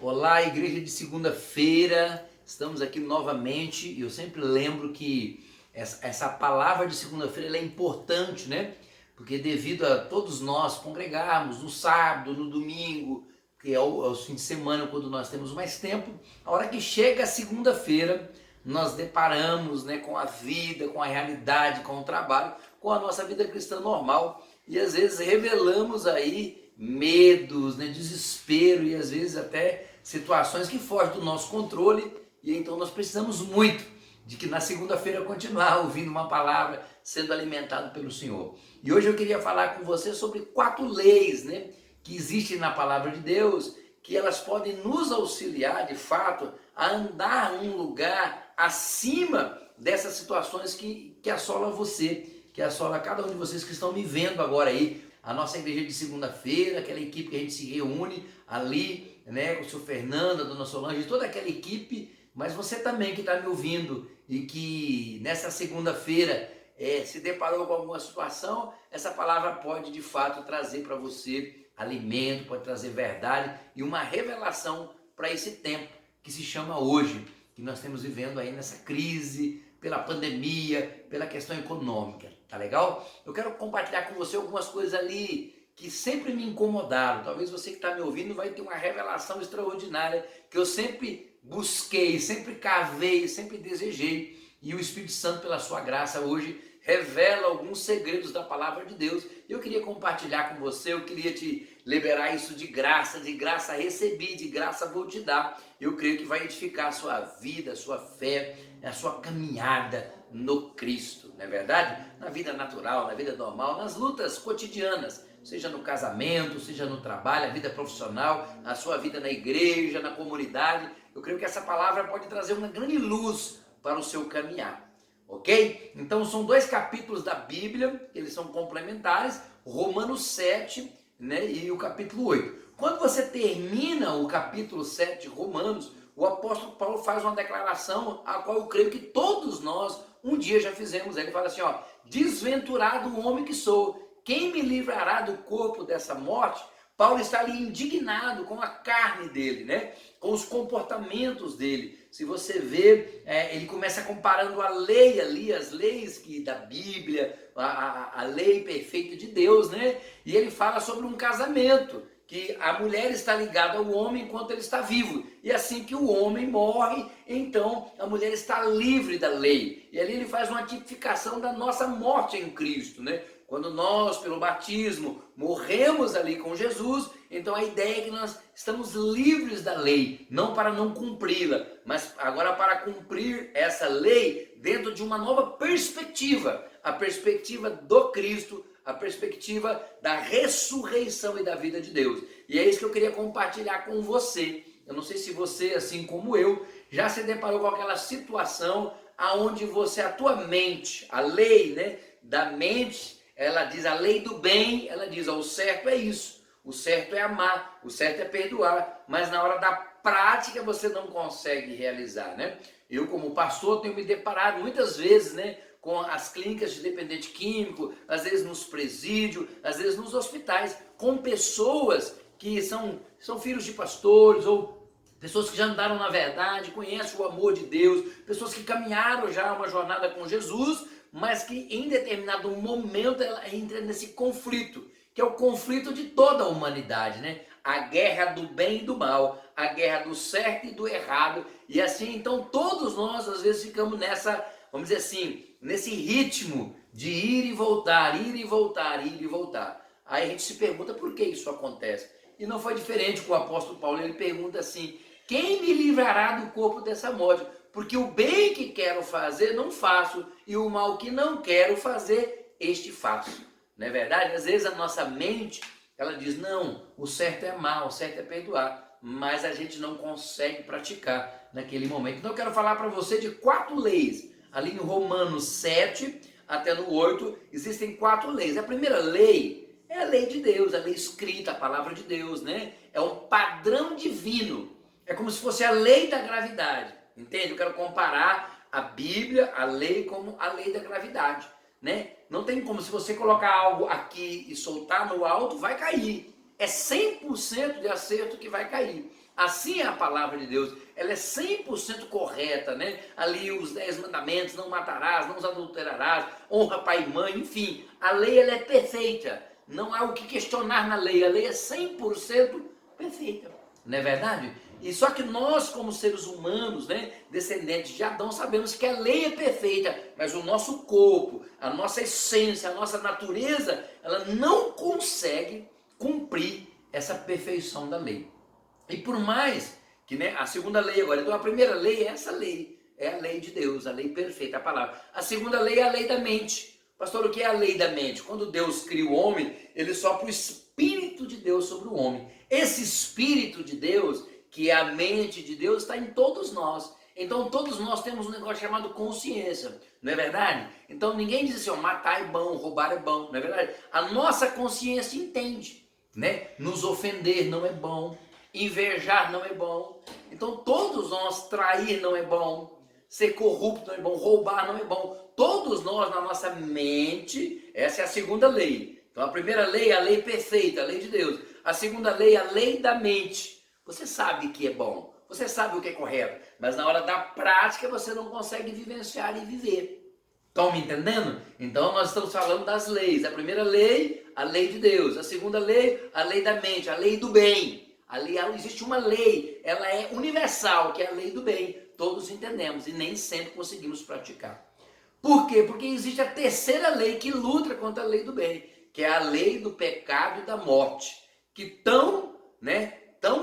Olá, igreja de segunda-feira, estamos aqui novamente e eu sempre lembro que essa palavra de segunda-feira ela é importante, né? Porque devido a todos nós congregarmos no sábado, no domingo, que é os fins de semana, quando nós temos mais tempo, a hora que chega a segunda-feira, nós deparamos, né, com a vida, com a realidade, com o trabalho, com a nossa vida cristã normal e às vezes revelamos aí medos, né, desespero e às vezes até situações que fogem do nosso controle, e então nós precisamos muito de que na segunda-feira continuar ouvindo uma palavra, sendo alimentado pelo Senhor. E hoje eu queria falar com você sobre 4 leis, né, que existem na palavra de Deus, que elas podem nos auxiliar de fato a andar num lugar acima dessas situações que assola você, que assola cada um de vocês que estão me vendo agora aí. A nossa igreja de segunda-feira, aquela equipe que a gente se reúne ali, né, com o seu Fernando, a dona Solange, toda aquela equipe, mas você também que está me ouvindo e que nessa segunda-feira se deparou com alguma situação, essa palavra pode de fato trazer para você alimento, pode trazer verdade e uma revelação para esse tempo que se chama hoje, que nós estamos vivendo aí nessa crise, pela pandemia, pela questão econômica, tá legal? Eu quero compartilhar com você algumas coisas ali que sempre me incomodaram. Talvez você que está me ouvindo vai ter uma revelação extraordinária que eu sempre busquei, sempre cavei, sempre desejei, e o Espírito Santo, pela sua graça, hoje revela alguns segredos da palavra de Deus. Eu queria compartilhar com você, eu queria te liberar isso de graça recebi, de graça vou te dar. Eu creio que vai edificar a sua vida, a sua fé, a sua caminhada no Cristo, não é verdade? Na vida natural, na vida normal, nas lutas cotidianas, seja no casamento, seja no trabalho, a vida profissional, a sua vida na igreja, na comunidade. Eu creio que essa palavra pode trazer uma grande luz para o seu caminhar. Ok? Então são 2 capítulos da Bíblia, eles são complementares, Romanos 7, né, e o capítulo 8. Quando você termina o capítulo 7 de Romanos, o apóstolo Paulo faz uma declaração a qual eu creio que todos nós um dia já fizemos. Ele fala assim, ó: desventurado homem que sou, quem me livrará do corpo dessa morte? Paulo está ali indignado com a carne dele, né? Com os comportamentos dele. Se você vê, ele começa comparando a lei ali, as leis da Bíblia, a lei perfeita de Deus, né? E ele fala sobre um casamento, que a mulher está ligada ao homem enquanto ele está vivo. E assim que o homem morre, então a mulher está livre da lei. E ali ele faz uma tipificação da nossa morte em Cristo, né? Quando nós, pelo batismo, morremos ali com Jesus, então a ideia é que nós estamos livres da lei, não para não cumpri-la, mas agora para cumprir essa lei dentro de uma nova perspectiva, a perspectiva do Cristo, a perspectiva da ressurreição e da vida de Deus. E é isso que eu queria compartilhar com você. Eu não sei se você, assim como eu, já se deparou com aquela situação aonde a tua mente, a lei, né, da mente, ela diz a lei do bem, ela diz, ó, o certo é isso, o certo é amar, o certo é perdoar, mas na hora da prática você não consegue realizar, né? Eu, como pastor, tenho me deparado muitas vezes, né, com as clínicas de dependente químico, às vezes nos presídios, às vezes nos hospitais, com pessoas que são filhos de pastores ou pessoas que já andaram na verdade, conhecem o amor de Deus, pessoas que caminharam já uma jornada com Jesus, mas que em determinado momento ela entra nesse conflito, que é o conflito de toda a humanidade, né? A guerra do bem e do mal, a guerra do certo e do errado, e assim, então todos nós às vezes ficamos nessa, vamos dizer assim, nesse ritmo de ir e voltar, ir e voltar, ir e voltar. Aí a gente se pergunta por que isso acontece. E não foi diferente com o apóstolo Paulo, ele pergunta assim: quem me livrará do corpo dessa morte? Porque o bem que quero fazer não faço, e o mal que não quero fazer, este faço. Não é verdade? Às vezes a nossa mente, ela diz, não, o certo é amar, o certo é perdoar, mas a gente não consegue praticar naquele momento. Então eu quero falar para você de 4 leis. Ali no Romanos 7 até no 8, existem 4 leis. A primeira lei é a lei de Deus, a lei escrita, a palavra de Deus, né? É um padrão divino. É como se fosse a lei da gravidade. Entende? Eu quero comparar a Bíblia, a lei, como a lei da gravidade, né? Não tem como, se você colocar algo aqui e soltar no alto, vai cair. É 100% de acerto que vai cair. Assim é a palavra de Deus, ela é 100% correta, né? Ali os 10 mandamentos, não matarás, não adulterarás, honra pai e mãe, enfim, a lei ela é perfeita, não há o que questionar na lei, a lei é 100% perfeita, não é verdade? E só que nós, como seres humanos, né, descendentes de Adão, sabemos que a lei é perfeita, mas o nosso corpo, a nossa essência, a nossa natureza, ela não consegue cumprir essa perfeição da lei. E por mais que, né, a segunda lei agora, então a primeira lei é essa lei, é a lei de Deus, a lei perfeita, a palavra. A segunda lei é a lei da mente. Pastor, o que é a lei da mente? Quando Deus cria o homem, ele sopra o Espírito de Deus sobre o homem. Esse Espírito de Deus, que é a mente de Deus, está em todos nós. Então todos nós temos um negócio chamado consciência, não é verdade? Então ninguém diz assim, ó, matar é bom, roubar é bom, não é verdade? A nossa consciência entende, né? Nos ofender não é bom, invejar não é bom. Então todos nós, trair não é bom, ser corrupto não é bom, roubar não é bom. Todos nós na nossa mente, essa é a segunda lei. Então a primeira lei é a lei perfeita, a lei de Deus. A segunda lei é a lei da mente. Você sabe que é bom, você sabe o que é correto, mas na hora da prática você não consegue vivenciar e viver. Estão me entendendo? Então nós estamos falando das leis. A primeira lei, a lei de Deus. A segunda lei, a lei da mente, a lei do bem. Ali existe uma lei, ela é universal, que é a lei do bem. Todos entendemos e nem sempre conseguimos praticar. Por quê? Porque existe a terceira lei que luta contra a lei do bem, que é a lei do pecado e da morte, que tão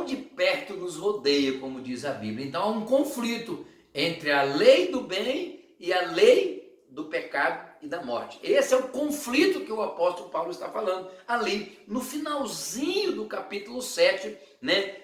de perto nos rodeia, como diz a Bíblia. Então há um conflito entre a lei do bem e a lei do pecado e da morte. Esse é o conflito que o apóstolo Paulo está falando ali no finalzinho do capítulo 7, né?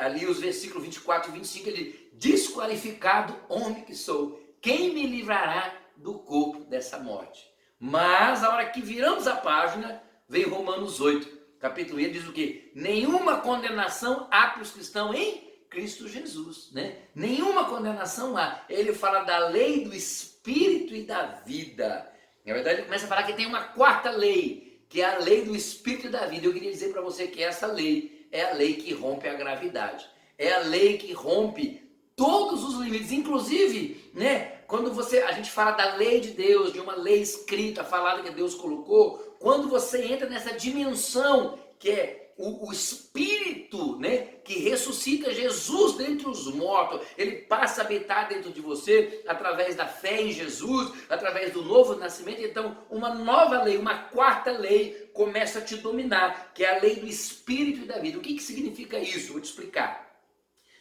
Ali os versículos 24 e 25, ele: desqualificado homem que sou, quem me livrará do corpo dessa morte? Mas a hora que viramos a página, vem Romanos 8, capítulo 1, diz o quê? Nenhuma condenação há para os que estão em Cristo Jesus, né? Nenhuma condenação há. Ele fala da lei do Espírito e da vida. Na verdade, ele começa a falar que tem uma quarta lei, que é a lei do Espírito e da vida. Eu queria dizer para você que essa lei é a lei que rompe a gravidade. É a lei que rompe todos os limites, inclusive, né? Quando a gente fala da lei de Deus, de uma lei escrita, falada que Deus colocou, quando você entra nessa dimensão que é o Espírito, né, que ressuscita Jesus dentre os mortos, ele passa a habitar dentro de você através da fé em Jesus, através do novo nascimento. Então uma nova lei, uma quarta lei começa a te dominar, que é a lei do Espírito e da vida. O que significa isso? Vou te explicar.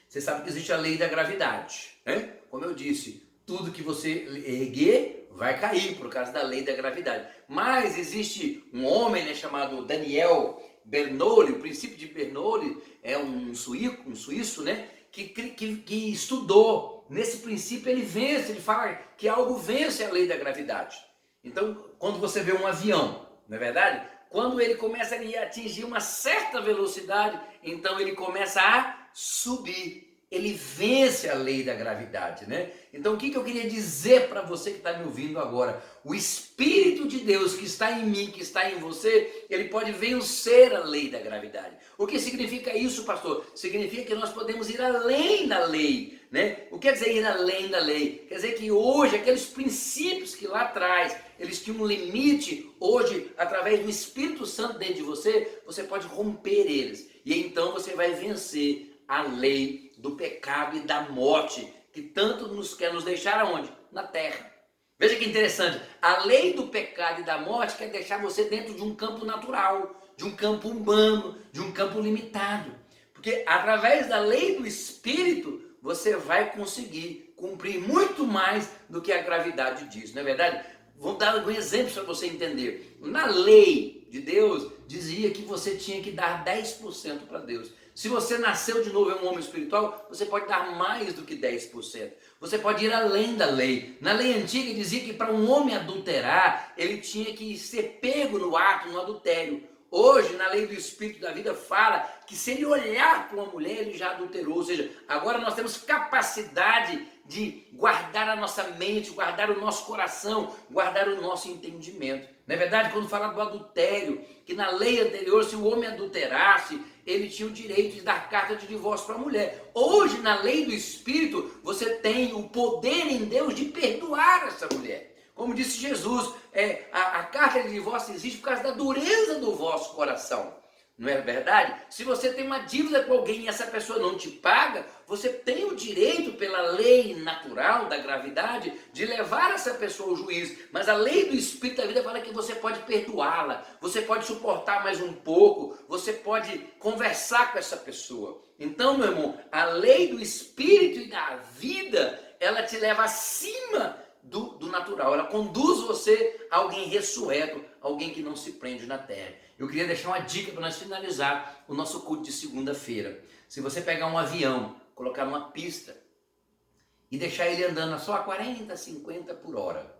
Você sabe que existe a lei da gravidade, né? Como eu disse, tudo que você erguer vai cair por causa da lei da gravidade. Mas existe um homem, né, chamado Daniel Bernoulli. O princípio de Bernoulli é um suíço, né, que estudou. Nesse princípio ele vence, ele fala que algo vence a lei da gravidade. Então, quando você vê um avião, não é verdade? Quando ele começa a atingir uma certa velocidade, então ele começa a subir. Ele vence a lei da gravidade, né? Então o que eu queria dizer para você que está me ouvindo agora? O Espírito de Deus que está em mim, que está em você, ele pode vencer a lei da gravidade. O que significa isso, pastor? Significa que nós podemos ir além da lei, né? O que quer dizer ir além da lei? Quer dizer que hoje aqueles princípios que lá atrás eles tinham um limite, hoje através do Espírito Santo dentro de você, você pode romper eles. E então você vai vencer a lei do pecado e da morte, que tanto nos quer nos deixar aonde? Na terra. Veja que interessante, a lei do pecado e da morte quer deixar você dentro de um campo natural, de um campo humano, de um campo limitado. Porque através da lei do Espírito, você vai conseguir cumprir muito mais do que a gravidade diz, não é verdade? Vou dar alguns exemplos para você entender. Na lei de Deus, dizia que você tinha que dar 10% para Deus. Se você nasceu de novo, é um homem espiritual, você pode dar mais do que 10%. Você pode ir além da lei. Na lei antiga dizia que para um homem adulterar, ele tinha que ser pego no ato, no adultério. Hoje, na lei do Espírito da vida, fala que se ele olhar para uma mulher, ele já adulterou. Ou seja, agora nós temos capacidade de guardar a nossa mente, guardar o nosso coração, guardar o nosso entendimento. Não é verdade? Quando fala do adultério, que na lei anterior, se o homem adulterasse, ele tinha o direito de dar carta de divórcio para a mulher. Hoje, na lei do Espírito, você tem o poder em Deus de perdoar essa mulher. Como disse Jesus, a carta de divórcio existe por causa da dureza do vosso coração. Não é verdade? Se você tem uma dívida com alguém e essa pessoa não te paga, você tem o direito, pela lei natural da gravidade, de levar essa pessoa ao juiz. Mas a lei do Espírito da vida fala que você pode perdoá-la, você pode suportar mais um pouco, você pode conversar com essa pessoa. Então, meu irmão, a lei do Espírito e da vida, ela te leva acima do natural. Ela conduz você a alguém ressurreto, alguém que não se prende na terra. Eu queria deixar uma dica para nós finalizar o nosso culto de segunda-feira. Se você pegar um avião, colocar numa pista e deixar ele andando só a 40, 50 por hora,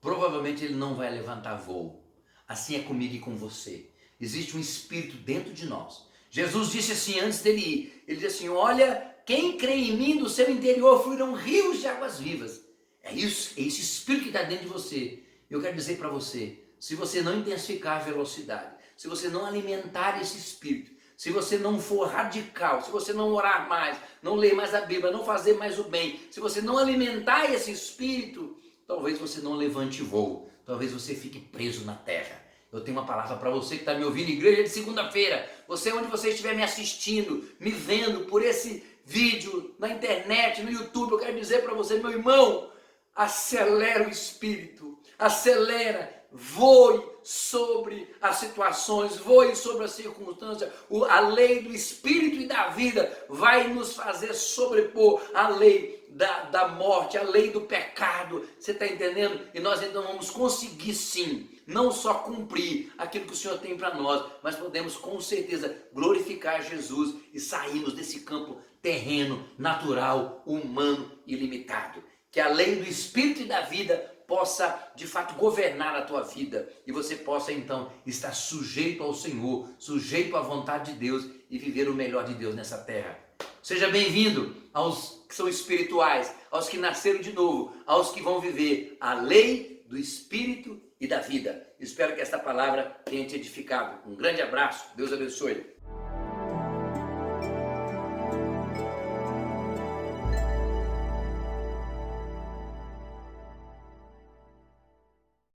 provavelmente ele não vai levantar voo. Assim é comigo e com você. Existe um espírito dentro de nós. Jesus disse assim antes dele ir, ele disse assim: olha, quem crê em mim, do seu interior fluirão rios de águas vivas. É isso, é esse espírito que está dentro de você. Eu quero dizer para você, se você não intensificar a velocidade, se você não alimentar esse espírito, se você não for radical, se você não orar mais, não ler mais a Bíblia, não fazer mais o bem, se você não alimentar esse espírito, talvez você não levante voo, talvez você fique preso na terra. Eu tenho uma palavra para você que está me ouvindo, igreja de segunda-feira, você onde você estiver me assistindo, me vendo por esse vídeo, na internet, no YouTube, eu quero dizer para você, meu irmão, acelera o espírito, acelera, voe sobre as situações, voe sobre as circunstâncias. A lei do espírito e da vida vai nos fazer sobrepor a lei da morte, a lei do pecado. Você está entendendo? E nós então vamos conseguir sim, não só cumprir aquilo que o Senhor tem para nós, mas podemos com certeza glorificar Jesus e sairmos desse campo terreno, natural, humano e limitado. Que a lei do espírito e da vida possa de fato governar a tua vida e você possa então estar sujeito ao Senhor, sujeito à vontade de Deus e viver o melhor de Deus nessa terra. Seja bem-vindo aos que são espirituais, aos que nasceram de novo, aos que vão viver a lei do espírito e da vida. Espero que esta palavra tenha te edificado. Um grande abraço, Deus abençoe.